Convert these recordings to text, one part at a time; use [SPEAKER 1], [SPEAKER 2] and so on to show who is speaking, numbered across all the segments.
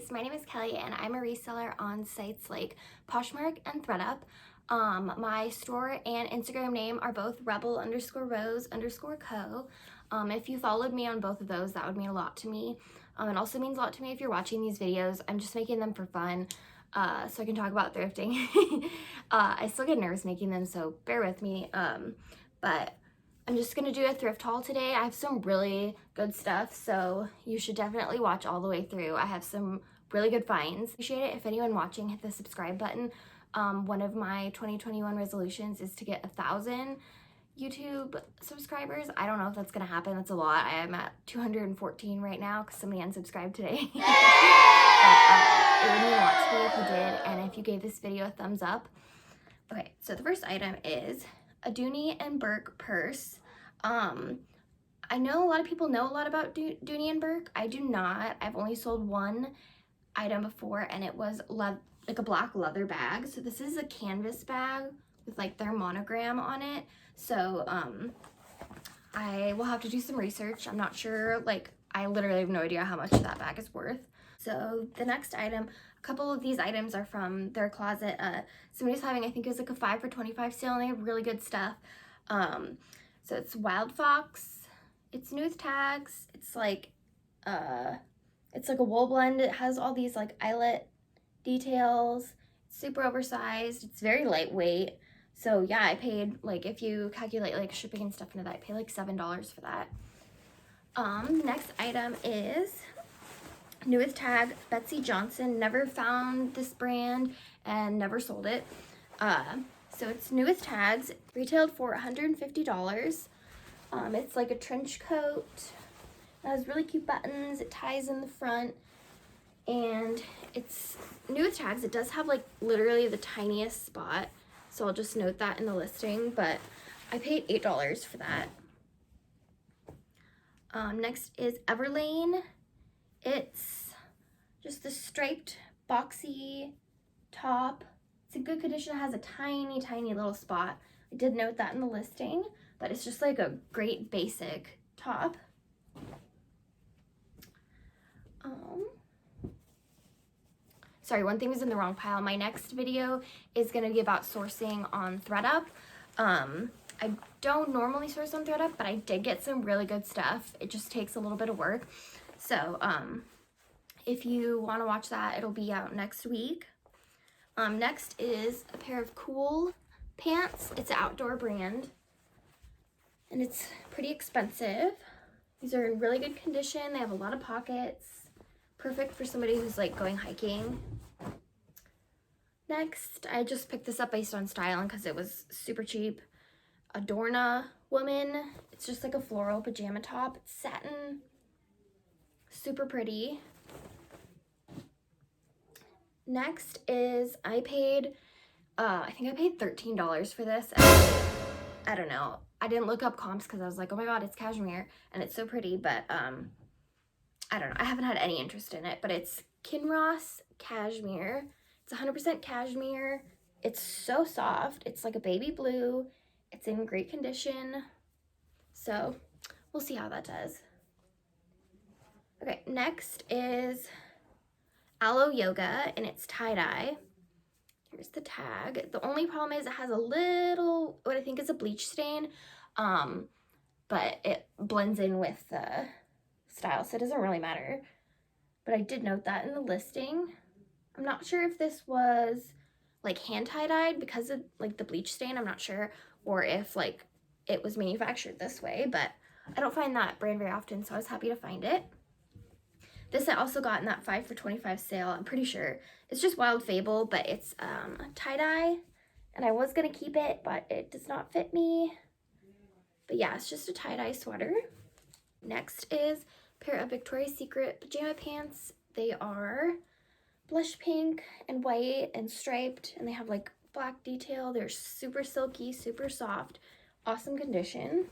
[SPEAKER 1] guys, my name is Kelly and I'm a reseller on sites like Poshmark and ThredUp. My store and Instagram name are both rebel_rose_co. If you followed me on both of those, that would mean a lot to me. It also means a lot to me if you're watching these videos. I'm just making them for fun, so I can talk about thrifting. I still get nervous making them, so bear with me. But I'm just gonna do a thrift haul today. I have some really good stuff, so you should definitely watch all the way through. I have some really good finds. Appreciate it if anyone watching hit the subscribe button. One of my 2021 resolutions is to get 1,000 YouTube subscribers. I don't know if that's gonna happen. That's a lot. I am at 214 right now because somebody unsubscribed today. But, it would mean a lot to me if you did, and if you gave this video a thumbs up. Okay, so the first item is a Dooney and Burke purse. I know a lot of people know a lot about Dooney and Burke. I do not. I've only sold one item before, and it was like a black leather bag. So this is a canvas bag with like their monogram on it. So I will have to do some research. I'm not sure, like I literally have no idea how much that bag is worth. So the next item, a couple of these items are from their closet. Somebody's having, I think it was like a 5 for 25 sale, and they have really good stuff. So it's Wild Fox, it's new with tags, it's like a wool blend. It has all these like eyelet details, it's super oversized, it's very lightweight. So yeah, I paid, like, if you calculate like shipping and stuff into that, I paid like $7 for that. The next item is new with tag, Betsy Johnson. Never found this brand and never sold it. So it's new with tags, retailed for $150. It's like a trench coat. It has really cute buttons. It ties in the front, and it's new with tags. It does have like literally the tiniest spot, so I'll just note that in the listing, but I paid $8 for that. Next is Everlane. It's just the striped boxy top. It's in good condition. It has a tiny, tiny little spot. I did note that in the listing, but it's just like a great basic top. Sorry, one thing was in the wrong pile. My next video is gonna be about sourcing on ThredUp. I don't normally source on ThredUp, but I did get some really good stuff. It just takes a little bit of work. So if you want to watch that, it'll be out next week. Next is a pair of cool pants. It's an outdoor brand, and it's pretty expensive. These are in really good condition. They have a lot of pockets. Perfect for somebody who's like going hiking. Next, I just picked this up based on styling because it was super cheap. Adorna Woman. It's just like a floral pajama top. It's satin. Super pretty. Next is I think I paid $13 for this. I don't know. I didn't look up comps because I was like, oh my god, it's cashmere and it's so pretty, but I don't know. I haven't had any interest in it, but it's Kinross cashmere. It's 100% cashmere. It's so soft. It's like a baby blue. It's in great condition. So we'll see how that does. Okay, next is Aloe Yoga, and it's tie-dye. Here's the tag. The only problem is it has a little, what I think is a bleach stain, but it blends in with the style, so it doesn't really matter. But I did note that in the listing. I'm not sure if this was like hand tie-dyed because of like the bleach stain, I'm not sure, or if like it was manufactured this way, but I don't find that brand very often, so I was happy to find it. This I also got in that 5 for 25 sale, I'm pretty sure. It's just Wild Fable, but it's tie-dye, and I was gonna keep it, but it does not fit me. But yeah, it's just a tie-dye sweater. Next is a pair of Victoria's Secret pajama pants. They are blush pink and white and striped, and they have like black detail. They're super silky, super soft, awesome condition.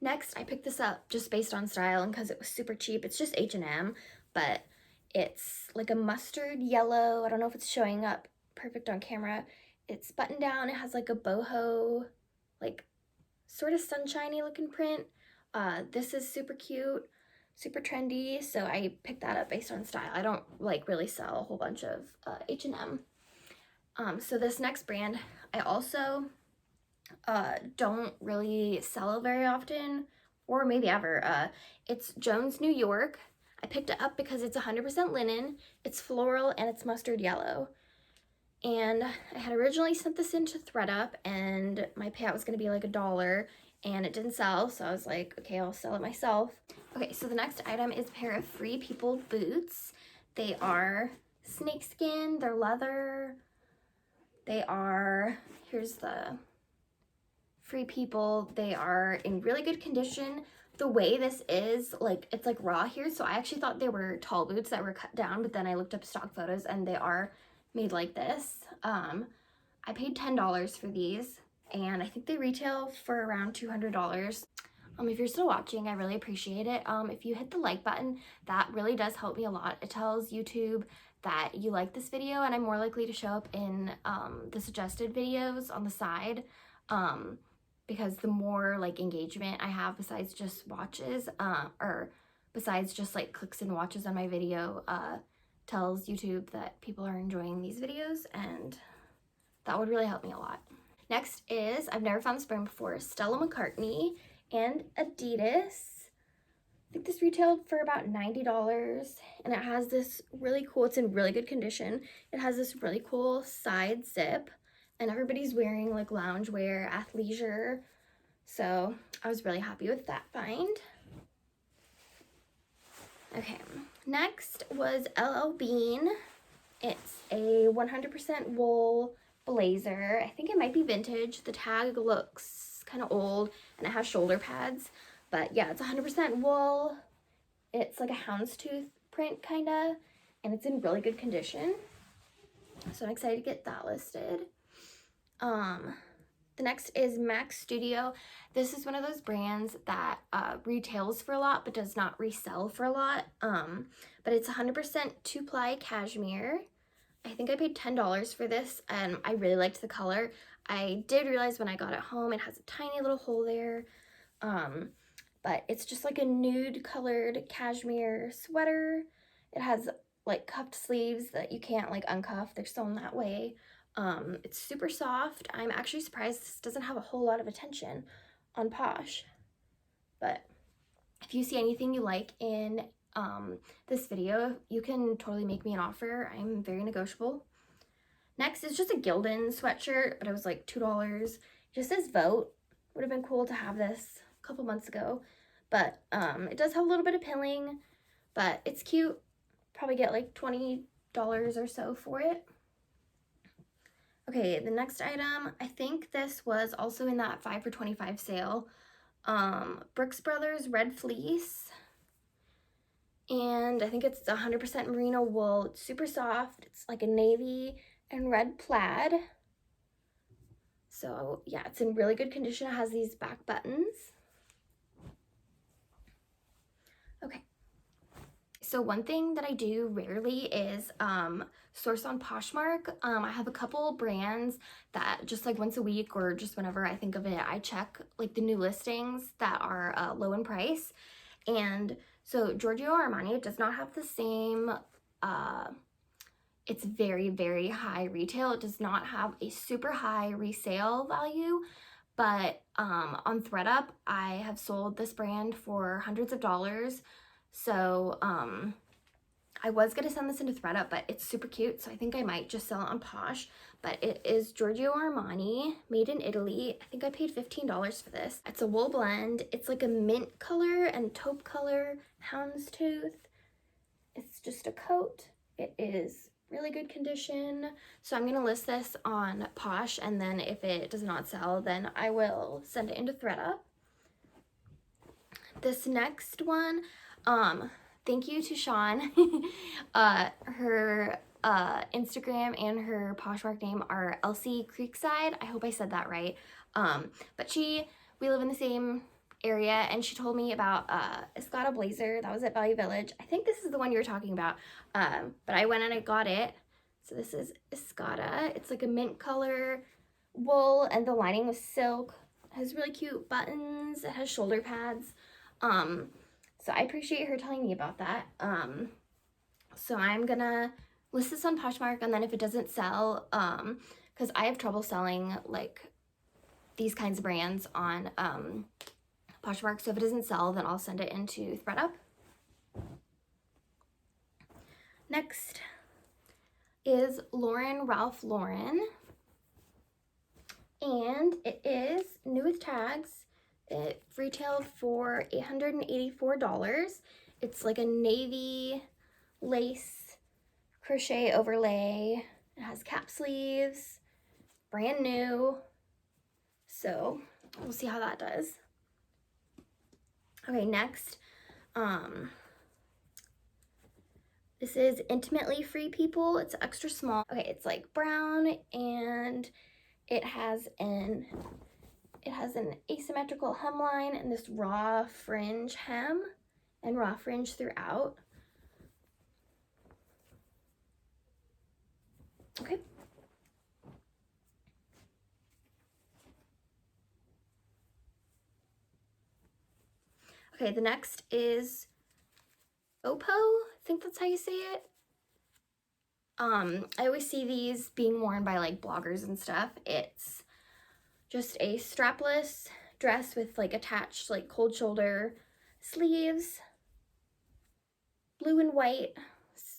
[SPEAKER 1] Next, I picked this up just based on style and because it was super cheap. It's just H&M, but it's like a mustard yellow. I don't know if it's showing up perfect on camera. It's buttoned down. It has like a boho, like sort of sunshiny looking print. This is super cute. super trendy, so I picked that up based on style. I don't like really sell a whole bunch of H&M. So this next brand, I also don't really sell very often, or maybe ever. It's Jones New York. I picked it up because it's 100% linen, it's floral, and it's mustard yellow. And I had originally sent this into ThredUp, and my payout was going to be like $1, and it didn't sell, so I was like, okay, I'll sell it myself. Okay, so the next item is a pair of Free People boots. They are snakeskin, they're leather, they are, here's the Free People, they are in really good condition. The way this is, like, it's like raw here, so I actually thought they were tall boots that were cut down, but then I looked up stock photos and they are made like this. I paid $10 for these, and I think they retail for around $200. If you're still watching, I really appreciate it. If you hit the like button, that really does help me a lot. It tells YouTube that you like this video, and I'm more likely to show up in the suggested videos on the side, because the more like engagement I have besides just watches, or besides just like clicks and watches on my video, tells YouTube that people are enjoying these videos, and that would really help me a lot. Next is, I've never found this brand before, Stella McCartney and Adidas. I think this retailed for about $90, and it has this really cool, it's in really good condition, it has this really cool side zip, and everybody's wearing like loungewear, athleisure, so I was really happy with that find. Okay, next was LL Bean. It's a 100% wool blazer. I think it might be vintage. The tag looks kind of old, and it has shoulder pads, but yeah, it's 100% wool. It's like a houndstooth print kind of, and it's in really good condition, so I'm excited to get that listed. The next is Max Studio. This is one of those brands that retails for a lot but does not resell for a lot, but it's 100% two-ply cashmere. I think I paid $10 for this, and I really liked the color. I did realize when I got it home it has a tiny little hole there, but it's just like a nude colored cashmere sweater. It has like cuffed sleeves that you can't like uncuff, they're sewn that way. It's super soft. I'm actually surprised this doesn't have a whole lot of attention on Posh, but if you see anything you like in this video, you can totally make me an offer. I'm very negotiable. Next is just a Gildan sweatshirt, but it was like $2. It just says vote. Would have been cool to have this a couple months ago, but it does have a little bit of pilling, but it's cute. Probably get like $20 or so for it. Okay, the next item, I think this was also in that 5 for $25 sale. Brooks Brothers Red Fleece. And I think it's 100% merino wool. It's super soft. It's like a navy and red plaid. So yeah, it's in really good condition. It has these back buttons. Okay. So one thing that I do rarely is source on Poshmark. I have a couple brands that just like once a week or just whenever I think of it, I check like the new listings that are low in price. And so Giorgio Armani does not have the same, it's very, very high retail. It does not have a super high resale value, but on ThredUp, I have sold this brand for hundreds of dollars. So I was gonna send this into ThredUp, but it's super cute, so I think I might just sell it on Posh. But it is Giorgio Armani, made in Italy. I think I paid $15 for this. It's a wool blend. It's like a mint color and taupe color, houndstooth. It's just a coat. It is really good condition. So I'm gonna list this on Posh, and then if it does not sell, then I will send it into ThredUp. This next one, thank you to Sean. Her Instagram and her Poshmark name are Elsie Creekside. I hope I said that right. But we live in the same area, and she told me about Escada blazer that was at Value Village. I think this is the one you were talking about, but I went and I got it. So this is Escada. It's like a mint color wool, and the lining was silk. It has really cute buttons. It has shoulder pads. So So I appreciate her telling me about that. So I'm gonna list this on Poshmark, and then if it doesn't sell, because I have trouble selling like these kinds of brands on Poshmark, so if it doesn't sell, then I'll send it into ThredUp. Next is Ralph Lauren, and it is new with tags. It retailed for $884. It's like a navy lace crochet overlay. It has cap sleeves, brand new. So we'll see how that does. Okay, next, this is Intimately Free People. It's extra small. Okay, it's like brown, and it has an asymmetrical hemline and this raw fringe hem and raw fringe throughout. Okay. Okay, the next is Opo. I think that's how you say it. I always see these being worn by like bloggers and stuff. It's just a strapless dress with like attached like cold shoulder sleeves, blue and white.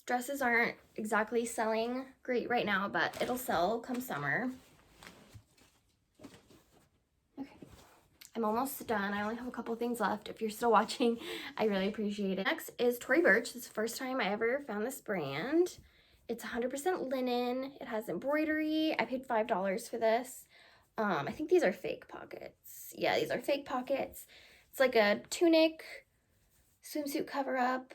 [SPEAKER 1] Dresses aren't exactly selling great right now, but it'll sell come summer. Okay, I'm almost done. I only have a couple things left. If you're still watching, I really appreciate it. Next is Tory Burch. This is the first time I ever found this brand. It's 100% linen. It has embroidery. I paid $5 for this. I think these are fake pockets. Yeah, these are fake pockets. It's like a tunic, swimsuit cover-up,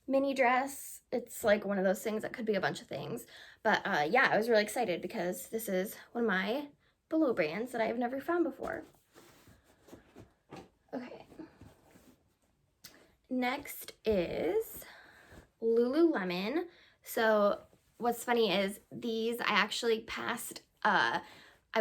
[SPEAKER 1] mini dress. It's like one of those things that could be a bunch of things. But yeah, I was really excited because this is one of my below brands that I've never found before. Okay. Next is Lululemon. So what's funny is these I actually passed, I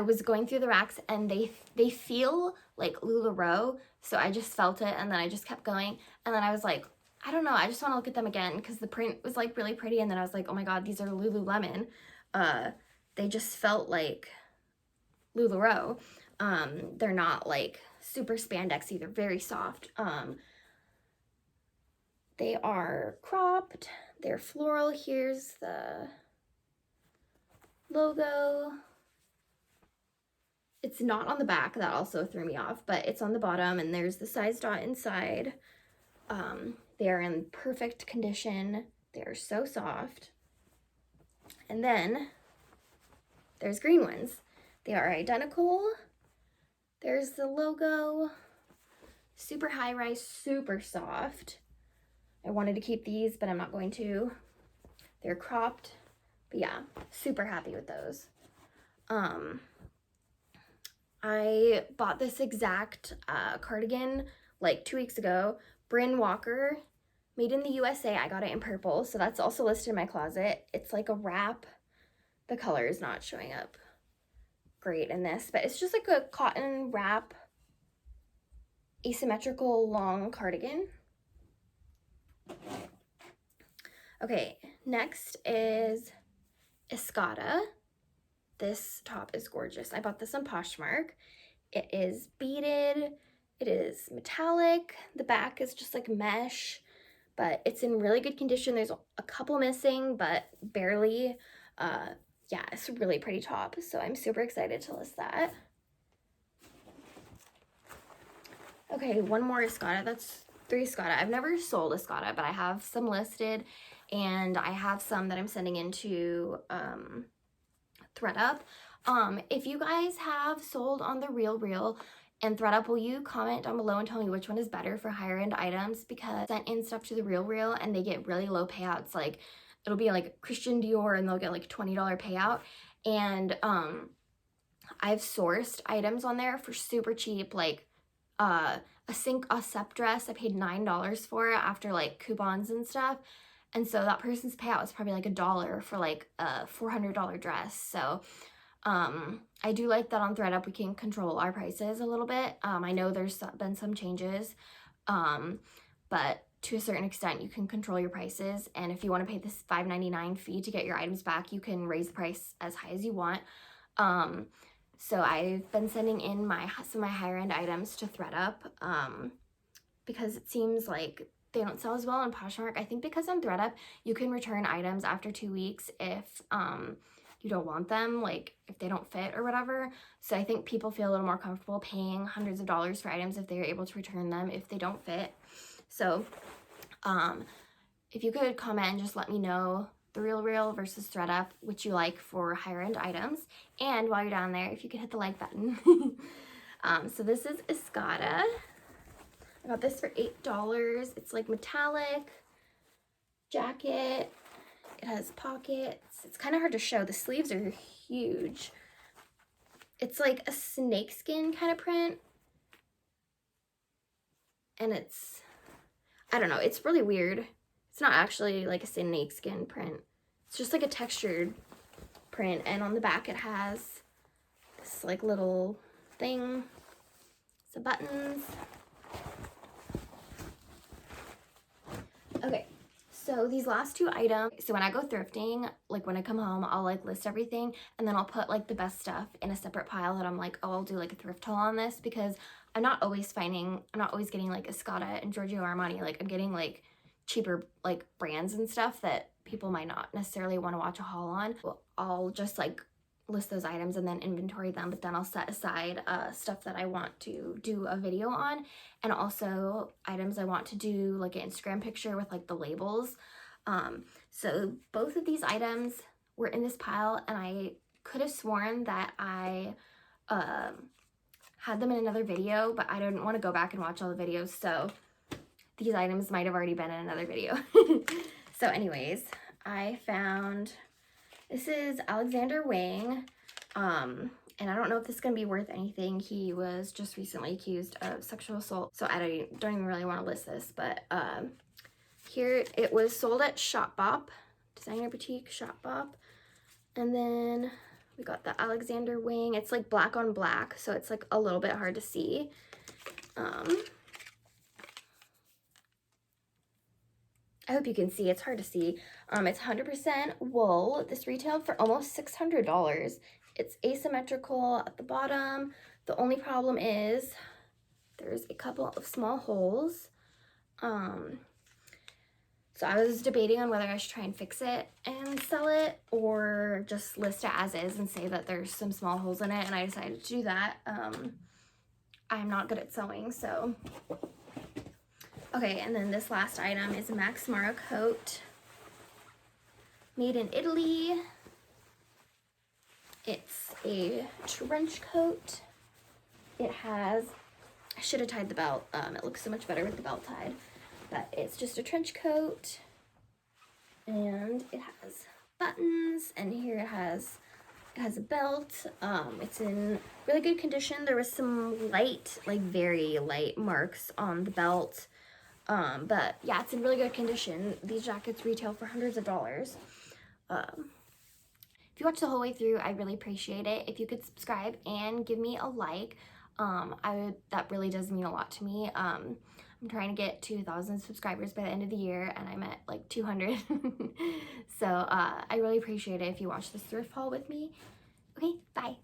[SPEAKER 1] was going through the racks and they feel like LuLaRoe, so I just felt it and then I just kept going, and then I was like, I don't know, I just want to look at them again because the print was like really pretty, and then I was like, oh my god, these are Lululemon. They just felt like LuLaRoe. They're not like super spandexy, they're very soft. They are cropped, they're floral. Here's the logo. It's not on the back, that also threw me off, but it's on the bottom, and there's the size dot inside. They are in perfect condition. They're so soft. And then there's green ones. They are identical. There's the logo. Super high rise, super soft. I wanted to keep these, but I'm not going to. They're cropped, but yeah, super happy with those. I bought this exact cardigan like 2 weeks ago. Bryn Walker, made in the USA. I got it in purple, so that's also listed in my closet. It's like a wrap. The color is not showing up great in this, but it's just like a cotton wrap, asymmetrical long cardigan. Okay, next is Escada. This top is gorgeous. I bought this on Poshmark. It is beaded. It is metallic. The back is just like mesh, but it's in really good condition. There's a couple missing, but barely. Yeah, it's a really pretty top, so I'm super excited to list that. Okay, one more Escada. That's 3 Escada. I've never sold Escada, but I have some listed, and I have some that I'm sending into ThredUp. If you guys have sold on The RealReal and ThredUp, will you comment down below and tell me which one is better for higher end items? Because I sent in stuff to The RealReal and they get really low payouts. Like it'll be like Christian Dior and they'll get like $20 payout. And I've sourced items on there for super cheap, like a Sep dress I paid $9 for after like coupons and stuff. And so that person's payout was probably like $1 for like a $400 dress. So I do like that on ThredUp we can control our prices a little bit. I know there's been some changes But to a certain extent, you can control your prices. And if you want to pay this $5.99 fee to get your items back, you can raise the price as high as you want. So I've been sending in some of my higher end items to ThredUp because it seems like they don't sell as well on Poshmark. I think because on ThredUp, you can return items after 2 weeks if you don't want them, like if they don't fit or whatever. So I think people feel a little more comfortable paying hundreds of dollars for items if they're able to return them if they don't fit. So if you could comment and just let me know the Real versus ThredUp, which you like for higher end items. And while you're down there, if you could hit the like button. So this is Escada. I got this for $8. It's like metallic jacket. It has pockets. It's kind of hard to show. The sleeves are huge. It's like a snakeskin kind of print. And it's, I don't know, it's really weird. It's not actually like a snakeskin print. It's just like a textured print. And on the back it has this like little thing. Some buttons. Okay, so these last two items, so when I go thrifting, like when I come home, I'll like list everything and then I'll put like the best stuff in a separate pile that I'm like, oh, I'll do like a thrift haul on this, because I'm not always getting like Escada and Giorgio Armani. Like I'm getting like cheaper like brands and stuff that people might not necessarily want to watch a haul on. I'll just like list those items and then inventory them, but then I'll set aside stuff that I want to do a video on, and also items I want to do like an Instagram picture with like the labels. So both of these items were in this pile, and I could have sworn that I had them in another video, but I didn't want to go back and watch all the videos, so these items might have already been in another video. So anyways, I found, this is Alexander Wang, and I don't know if this is going to be worth anything. He was just recently accused of sexual assault, so I don't even really want to list this, but here it was sold at Shop Bop, designer boutique Shop Bop, and then we got the Alexander Wang. It's like black on black, so it's like a little bit hard to see. I hope you can see. It's hard to see. It's 100% wool. This retailed for almost $600. It's asymmetrical at the bottom. The only problem is there's a couple of small holes. So I was debating on whether I should try and fix it and sell it, or just list it as is and say that there's some small holes in it, and I decided to do that. I'm not good at sewing, so... Okay, and then this last item is a Max Mara coat, made in Italy. It's a trench coat. It has, I should have tied the belt. It looks so much better with the belt tied. But it's just a trench coat, and it has buttons, and here it has a belt. It's in really good condition. There was some light, like very light marks on the belt. But yeah, it's in really good condition. These jackets retail for hundreds of dollars. If you watch the whole way through, I'd really appreciate it. If you could subscribe and give me a like, that really does mean a lot to me. I'm trying to get to 1,000 subscribers by the end of the year, and I'm at like 200. So I really appreciate it if you watch this thrift haul with me. Okay, bye.